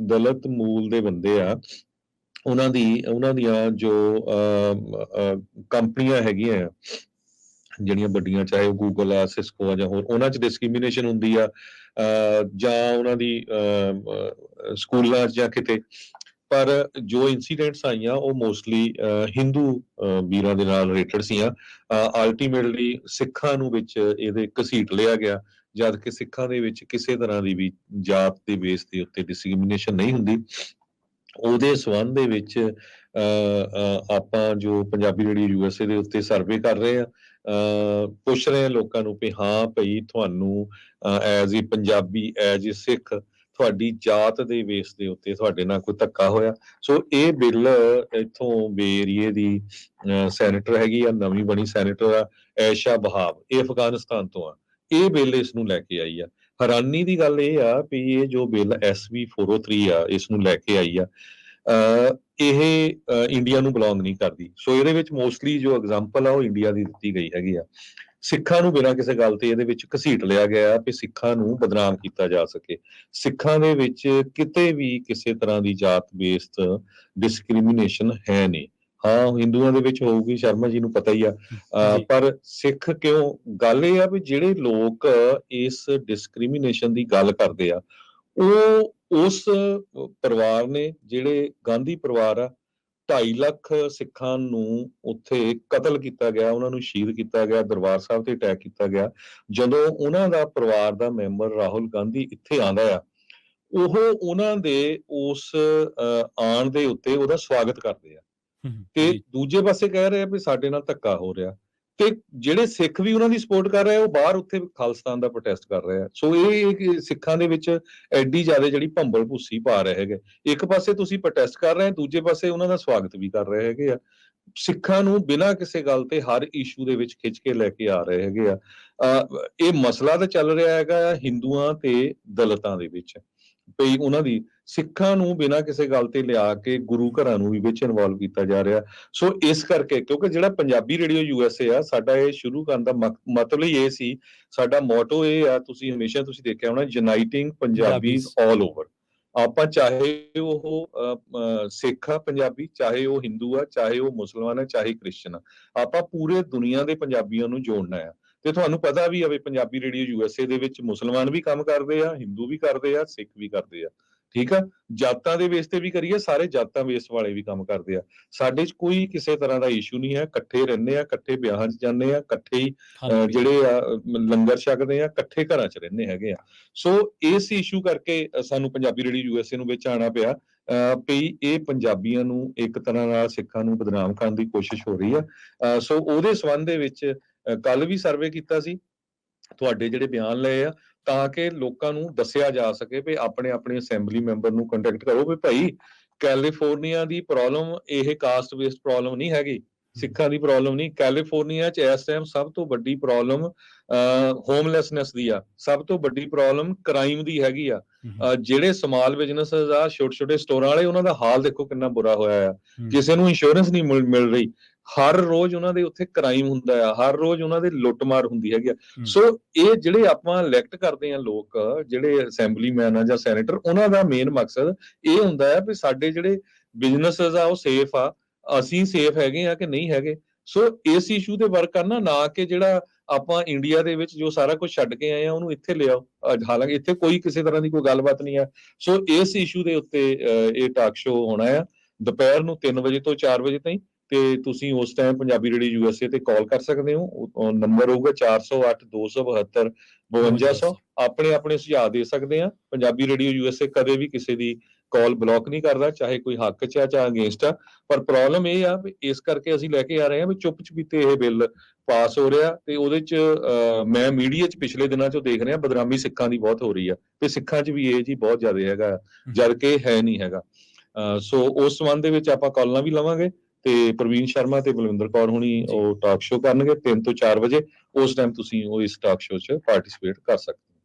ਦਲਿਤ ਮੂਲ ਦੇ ਬੰਦੇ ਆ, ਉਹਨਾਂ ਦੀਆਂ ਜੋ ਕੰਪਨੀਆਂ ਹੈਗੀਆਂ ਆ ਜਿਹੜੀਆਂ ਵੱਡੀਆਂ, ਚਾਹੇ ਉਹ ਗੂਗਲ ਆ, ਸਿਸਕੋ ਆ ਜਾਂ ਹੋਰ, ਉਹਨਾਂ 'ਚ ਡਿਸਕ੍ਰਿਮੀਨੇਸ਼ਨ ਹੁੰਦੀ ਆ, ਜਾਂ ਉਹਨਾਂ ਦੀ ਸਕੂਲਾਂ 'ਚ ਜਾਂ ਕਿਤੇ। ਪਰ ਜੋ ਇਨਸੀਡੈਂਟਸ ਆਈਆਂ ਉਹ ਮੋਸਟਲੀ ਹਿੰਦੂ ਵੀਰਾਂ ਦੇ ਨਾਲ ਰਿਲੇਟਡ ਸੀਆਂ। ਅਲਟੀਮੇਟਲੀ ਸਿੱਖਾਂ ਨੂੰ ਵਿੱਚ ਇਹਦੇ ਘਸੀਟ ਲਿਆ ਗਿਆ, ਜਦ ਕਿ ਸਿੱਖਾਂ ਦੇ ਵਿੱਚ ਕਿਸੇ ਤਰ੍ਹਾਂ ਦੀ ਵੀ ਜਾਤ ਦੇ ਬੇਸ ਦੇ ਉੱਤੇ ਡਿਸਕ੍ਰਿਮੀਨੇਸ਼ਨ ਨਹੀਂ ਹੁੰਦੀ। ਉਹਦੇ ਸੰਬੰਧ ਦੇ ਵਿੱਚ ਆਪਾਂ ਜੋ ਪੰਜਾਬੀ ਰੇਡੀਓ USA ਦੇ ਉੱਤੇ ਸਰਵੇ ਕਰ ਰਹੇ ਆ, ਪੁੱਛ ਰਹੇ ਆ ਲੋਕਾਂ ਨੂੰ ਵੀ ਹਾਂ ਭਈ ਤੁਹਾਨੂੰ as a Punjabi, as a Sikh, ਤੁਹਾਡੀ ਜਾਤ ਦੇ ਬੇਸ ਦੇ ਉੱਤੇ ਤੁਹਾਡੇ ਨਾਲ ਕੋਈ ਧੱਕਾ ਹੋਇਆ। ਸੋ ਇਹ ਬਿੱਲ ਇੱਥੋਂ ਏਰੀਏ ਦੀ ਸੈਨੇਟਰ ਹੈਗੀ ਆ, ਨਵੀਂ ਬਣੀ ਸੈਨੇਟਰ ਆ ਐਸ਼ਾ ਬਹਾਵ, ਇਹ ਅਫਗਾਨਿਸਤਾਨ ਤੋਂ ਆ, ਇਹ ਬਿੱਲ ਇਸ ਨੂੰ ਲੈ ਕੇ ਆਈ ਆ। ਹੈਰਾਨੀ ਦੀ ਗੱਲ ਇਹ ਆ ਵੀ ਇਹ ਜੋ ਬਿੱਲ SB 403 ਆ ਇਸ ਨੂੰ ਲੈ ਕੇ ਆਈ ਆ, ਇਹ ਇੰਡੀਆ ਨੂੰ ਬਿਲੋਂਗ ਨਹੀਂ ਕਰਦੀ। ਸੋ ਇਹਦੇ ਵਿੱਚ ਮੋਸਟਲੀ ਜੋ ਐਗਜ਼ਾਮਪਲ ਆ ਉਹ ਇੰਡੀਆ ਦੀ ਦਿੱਤੀ ਗਈ ਹੈਗੀ ਆ। ਸਿੱਖਾਂ ਨੂੰ ਬਿਨਾਂ ਕਿਸੇ ਗੱਲ ਤੇ ਇਹਦੇ ਵਿੱਚ ਘਸੀਟ ਲਿਆ ਗਿਆ ਵੀ ਸਿੱਖਾਂ ਨੂੰ ਬਦਨਾਮ ਕੀਤਾ ਜਾ ਸਕੇ। ਸਿੱਖਾਂ ਦੇ ਵਿੱਚ ਕਿਤੇ ਵੀ ਕਿਸੇ ਤਰ੍ਹਾਂ ਦੀ ਜਾਤ ਬੇਸਡ ਡਿਸਕ੍ਰਿਮੀਨੇਸ਼ਨ ਹੈ ਨਹੀਂ। ਹਾਂ, ਹਿੰਦੂਆਂ ਦੇ ਵਿੱਚ ਹੋਊਗੀ, ਸ਼ਰਮਾ ਜੀ ਨੂੰ ਪਤਾ ਹੀ ਆ, ਪਰ ਸਿੱਖ ਕਿਉਂ? ਗੱਲ ਇਹ ਆ ਵੀ ਜਿਹੜੇ ਲੋਕ ਇਸ ਡਿਸਕ੍ਰਿਮੀਨੇਸ਼ਨ ਦੀ ਗੱਲ ਕਰਦੇ ਆ ਉਹ ਉਸ ਪਰਿਵਾਰ ਨੇ, ਜਿਹੜੇ ਗਾਂਧੀ ਪਰਿਵਾਰ ਆ, 2.5 ਲੱਖ ਸਿੱਖਾਂ ਨੂੰ ਉੱਥੇ ਕਤਲ ਕੀਤਾ ਗਿਆ, ਉਹਨਾਂ ਨੂੰ ਸ਼ਹੀਦ ਕੀਤਾ ਗਿਆ, ਦਰਬਾਰ ਸਾਹਿਬ ਤੇ ਅਟੈਕ ਕੀਤਾ ਗਿਆ। ਜਦੋਂ ਉਹਨਾਂ ਦਾ ਪਰਿਵਾਰ ਦਾ ਮੈਂਬਰ ਰਾਹੁਲ ਗਾਂਧੀ ਇੱਥੇ ਆਉਂਦਾ ਆ, ਉਹ ਉਹਨਾਂ ਦੇ ਉਸ ਆਉਣ ਦੇ ਉੱਤੇ ਉਹਦਾ ਸਵਾਗਤ ਕਰਦੇ ਆ, ਤੇ ਦੂਜੇ ਪਾਸੇ ਕਹਿ ਰਹੇ ਆ ਵੀ ਸਾਡੇ ਨਾਲ ਧੱਕਾ ਹੋ ਰਿਹਾ, ਤੇ ਜਿਹੜੇ ਸਿੱਖ ਵੀ ਉਹਨਾਂ ਦੀ ਸਪੋਰਟ ਕਰ ਰਹੇ ਆ ਉਹ ਬਾਹਰ ਉੱਥੇ ਖਾਲਿਸਤਾਨ ਦਾ ਪ੍ਰੋਟੈਸਟ ਕਰ ਰਹੇ ਆ। ਸੋ ਇਹ ਸਿੱਖਾਂ ਦੇ ਵਿੱਚ ਐਡੀ ਜ਼ਿਆਦਾ ਜਿਹੜੀ ਭੰਬਲ ਭੁੱਸੀ ਪਾ ਰਹੇ ਹੈਗੇ। ਇੱਕ ਪਾਸੇ ਤੁਸੀਂ ਪ੍ਰੋਟੈਸਟ ਕਰ ਰਹੇ, ਦੂਜੇ ਪਾਸੇ ਉਹਨਾਂ ਦਾ ਸਵਾਗਤ ਵੀ ਕਰ ਰਹੇ ਹੈਗੇ ਆ। ਸਿੱਖਾਂ ਨੂੰ ਬਿਨਾਂ ਕਿਸੇ ਗੱਲ ਤੇ ਹਰ ਇਸ਼ੂ ਦੇ ਵਿੱਚ ਖਿੱਚ ਕੇ ਲੈ ਕੇ ਆ ਰਹੇ ਹੈਗੇ ਆ। ਇਹ ਮਸਲਾ ਤਾਂ ਚੱਲ ਰਿਹਾ ਹੈਗਾ ਹਿੰਦੂਆਂ ਤੇ ਦਲਿਤਾਂ ਦੇ ਵਿੱਚ, ਵੀ ਉਹਨਾਂ ਦੀ ਸਿੱਖਾਂ ਨੂੰ ਬਿਨਾਂ ਕਿਸੇ ਗੱਲ ਤੇ ਲਿਆ ਕੇ ਗੁਰੂ ਘਰਾਂ ਨੂੰ ਵੀ ਵਿੱਚ ਇਨਵੋਲਵ ਕੀਤਾ ਜਾ ਰਿਹਾ। ਸੋ ਇਸ ਕਰਕੇ, ਕਿਉਂਕਿ ਜਿਹੜਾ ਪੰਜਾਬੀ ਰੇਡੀਓ USA ਆ, ਸਾਡਾ ਇਹ ਸ਼ੁਰੂ ਕਰਨ ਦਾ ਮਤਲਬ ਹੀ ਇਹ ਸੀ, ਸਾਡਾ ਮੋਟੋ ਇਹ ਆ, ਤੁਸੀਂ ਹਮੇਸ਼ਾ ਤੁਸੀਂ ਦੇਖਿਆ ਹੋਣਾ, ਯੂਨਾਈਟਿੰਗ ਪੰਜਾਬੀਜ਼ ਆਲ ਓਵਰ। ਆਪਾਂ ਚਾਹੇ ਉਹ ਸਿੱਖ ਆ ਪੰਜਾਬੀ, ਚਾਹੇ ਉਹ ਹਿੰਦੂ ਆ, ਚਾਹੇ ਉਹ ਮੁਸਲਮਾਨ ਆ, ਚਾਹੇ ਕ੍ਰਿਸਚਨ ਆ, ਆਪਾਂ ਪੂਰੇ ਦੁਨੀਆ ਦੇ ਪੰਜਾਬੀਆਂ ਨੂੰ ਜੋੜਨਾ ਆ। ਤੇ ਤੁਹਾਨੂੰ ਪਤਾ ਵੀ ਆ ਪੰਜਾਬੀ ਰੇਡੀਓ USA ਦੇ ਵਿੱਚ ਮੁਸਲਮਾਨ ਵੀ ਕੰਮ ਕਰਦੇ ਆ, ਹਿੰਦੂ ਵੀ ਕਰਦੇ ਆ, ਸਿੱਖ ਵੀ ਕਰਦੇ ਆ, ਠੀਕ ਆ। ਜਾਤਾਂ ਦੇ ਬੇਸ ਤੇ ਵੀ ਕਰੀਏ, ਸਾਰੇ ਜਾਤਾਂ ਬੇਸ ਵਾਲੇ ਵੀ ਕੰਮ ਕਰਦੇ ਆ। ਸਾਡੇ 'ਚ ਕੋਈ ਕਿਸੇ ਤਰ੍ਹਾਂ ਦਾ ਇਸ਼ੂ ਨਹੀਂ ਹੈ, ਇਕੱਠੇ ਰਹਿੰਦੇ ਆ, ਇਕੱਠੇ ਵਿਆਹਾਂ 'ਚ ਜਾਂਦੇ ਆ, ਇਕੱਠੇ ਹੀ ਜਿਹੜੇ ਆ ਲੰਗਰ ਛਕਦੇ ਆ, ਇਕੱਠੇ ਘਰਾਂ 'ਚ ਰਹਿੰਦੇ ਹੈਗੇ ਆ। ਸੋ ਇਸ ਇਸ਼ੂ ਕਰਕੇ ਸਾਨੂੰ ਪੰਜਾਬੀ ਰੇਡੀਓ USA ਨੂੰ ਵਿੱਚ ਆਉਣਾ ਪਿਆ, ਵੀ ਇਹ ਪੰਜਾਬੀਆਂ ਨੂੰ ਇੱਕ ਤਰ੍ਹਾਂ ਨਾਲ ਸਿੱਖਾਂ ਨੂੰ ਬਦਨਾਮ ਕਰਨ ਦੀ ਕੋਸ਼ਿਸ਼ ਹੋ ਰਹੀ ਆ। ਸੋ ਉਹਦੇ ਸੰਬੰਧ ਦੇ ਵਿੱਚ ਕੱਲ ਵੀ ਸਰਵੇ ਕੀਤਾ ਸੀ, ਤੁਹਾਡੇ ਜਿਹੜੇ ਬਿਆਨ ਲਏ ਆ, ਤਾਂ ਕਿ ਲੋਕਾਂ ਨੂੰ ਦੱਸਿਆ ਜਾ ਸਕੇ ਵੀ ਆਪਣੇ ਅਸੈਂਬਲੀ ਮੈਂਬਰ ਨੂੰ ਕੰਟੈਕਟ ਕਰੋ ਵੀ ਭਾਈ ਕੈਲੀਫੋਰਨੀਆ ਦੀ ਪ੍ਰੋਬਲਮ ਇਹ ਕਾਸਟ ਬੇਸਡ ਪ੍ਰੋਬਲਮ ਨਹੀਂ ਹੈਗੀ, ਸਿੱਖਾਂ ਦੀ ਪ੍ਰੋਬਲਮ ਨਹੀਂ। ਕੈਲੀਫੋਰਨੀਆ 'ਚ ਇਸ ਟਾਈਮ ਸਭ ਤੋਂ ਵੱਡੀ ਪ੍ਰੋਬਲਮ ਹੋਮਲੈਸਨੈਸ ਦੀ ਆ, ਸਭ ਤੋਂ ਵੱਡੀ ਪ੍ਰੋਬਲਮ ਕ੍ਰਾਈਮ ਦੀ ਹੈਗੀ ਆ। ਜਿਹੜੇ ਸਮਾਲ ਬਿਜ਼ਨੈਸਸ ਆ, ਛੋਟੇ ਸਟੋਰਾਂ ਵਾਲੇ, ਉਹਨਾਂ ਦਾ ਹਾਲ ਦੇਖੋ ਕਿੰਨਾ ਬੁਰਾ ਹੋਇਆ ਆ। ਕਿਸੇ ਨੂੰ ਇੰਸ਼ੋਰੈਂਸ ਨਹੀਂ ਮਿਲ ਰਹੀ, ਹਰ ਰੋਜ਼ ਉਹਨਾਂ ਦੇ ਉੱਥੇ ਕ੍ਰਾਈਮ ਹੁੰਦਾ ਆ, ਹਰ ਰੋਜ਼ ਉਹਨਾਂ ਦੇ ਲੁੱਟਮਾਰ ਹੁੰਦੀ ਹੈਗੀ ਆ। ਸੋ ਇਹ ਜਿਹੜੇ ਆਪਾਂ ਇਲੈਕਟ ਕਰਦੇ ਆ ਲੋਕ, ਜਿਹੜੇ ਅਸੈਂਬਲੀਮੈਨ ਆ ਜਾਂ ਸੈਨੇਟਰ, ਉਹਨਾਂ ਦਾ ਮੇਨ ਮਕਸਦ ਇਹ ਹੁੰਦਾ ਹੈ ਵੀ ਸਾਡੇ ਜਿਹੜੇ ਬਿਜ਼ਨੈਸਸ ਆ ਉਹ ਸੇਫ ਆ, ਅਸੀਂ ਸੇਫ ਹੈਗੇ ਆ ਕਿ ਨਹੀਂ ਹੈਗੇ। ਸੋ ਇਸ ਇਸ਼ੂ ਤੇ ਵਰਕ ਕਰਨਾ, ਨਾ ਕਿ ਜਿਹੜਾ ਆਪਾਂ ਇੰਡੀਆ ਦੇ ਵਿੱਚ ਜੋ ਸਾਰਾ ਕੁਝ ਛੱਡ ਕੇ ਆਏ ਆ ਉਹਨੂੰ ਇੱਥੇ ਲਿਆਓ। ਹਾਲਾਂਕਿ ਇੱਥੇ ਕੋਈ ਕਿਸੇ ਤਰ੍ਹਾਂ ਦੀ ਕੋਈ ਗੱਲਬਾਤ ਨਹੀਂ ਆ। ਸੋ ਇਸ ਇਸ਼ੂ ਦੇ ਉੱਤੇ ਇਹ ਟਾਕ ਸ਼ੋ ਹੋਣਾ ਆ ਦੁਪਹਿਰ ਨੂੰ 3 ਵਜੇ ਤੋਂ 4 ਵਜੇ ਤਾਈਂ, ਤੇ ਤੁਸੀਂ ਉਸ ਟਾਈਮ ਪੰਜਾਬੀ ਰੇਡੀਓ USA ਤੇ ਕਾਲ ਕਰ ਸਕਦੇ ਹੋ। ਨੰਬਰ ਹੋਊਗਾ 408 272 5200। ਆਪਣੇ ਸੁਝਾਅ ਦੇ ਸਕਦੇ ਆ। ਪੰਜਾਬੀ ਰੇਡੀਓ USA ਕਦੇ ਵੀ ਕਿਸੇ ਦੀ ਕਾਲ ਬਲੌਕ ਨਹੀਂ ਕਰਦਾ, ਚਾਹੇ ਕੋਈ ਹੱਕ 'ਚ ਆ ਚਾਹੇ ਅਗੇਂਸਟ ਆ। ਪਰ ਪ੍ਰੋਬਲਮ ਇਹ ਆ ਵੀ ਇਸ ਕਰਕੇ ਅਸੀਂ ਲੈ ਕੇ ਆ ਰਹੇ ਹਾਂ ਵੀ ਚੁੱਪ ਚਪੀਤੇ ਇਹ ਬਿੱਲ ਪਾਸ ਹੋ ਰਿਹਾ, ਤੇ ਉਹਦੇ 'ਚ ਮੈਂ ਮੀਡੀਆ 'ਚ ਪਿਛਲੇ ਦਿਨਾਂ 'ਚੋਂ ਦੇਖ ਰਿਹਾ ਬਦਨਾਮੀ ਸਿੱਖਾਂ ਦੀ ਬਹੁਤ ਹੋ ਰਹੀ ਆ, ਤੇ ਸਿੱਖਾਂ 'ਚ ਵੀ ਇਹ ਜੀ ਬਹੁਤ ਜ਼ਿਆਦਾ ਹੈਗਾ, ਜਦ ਕਿ ਹੈ ਨਹੀਂ ਹੈਗਾ। ਸੋ ਉਸ ਸੰਬੰਧ ਦੇ ਵਿੱਚ ਆਪਾਂ ਕਾਲਾਂ ਵੀ ਲਵਾਂਗੇ, ਤੇ ਪ੍ਰਵੀਨ ਸ਼ਰਮਾ ਤੇ ਬਲਵਿੰਦਰ ਕੌਰ ਹੁਣੀ ਉਹ ਟਾਕ ਸ਼ੋ ਕਰਨਗੇ 3 ਤੋਂ 4 ਵਜੇ। ਉਸ ਟਾਈਮ ਤੁਸੀਂ ਉਹ ਇਸ ਟਾਕ ਸ਼ੋ 'ਚ ਪਾਰਟਿਸਿਪੇਟ ਕਰ ਸਕਦੇ ਹੋ।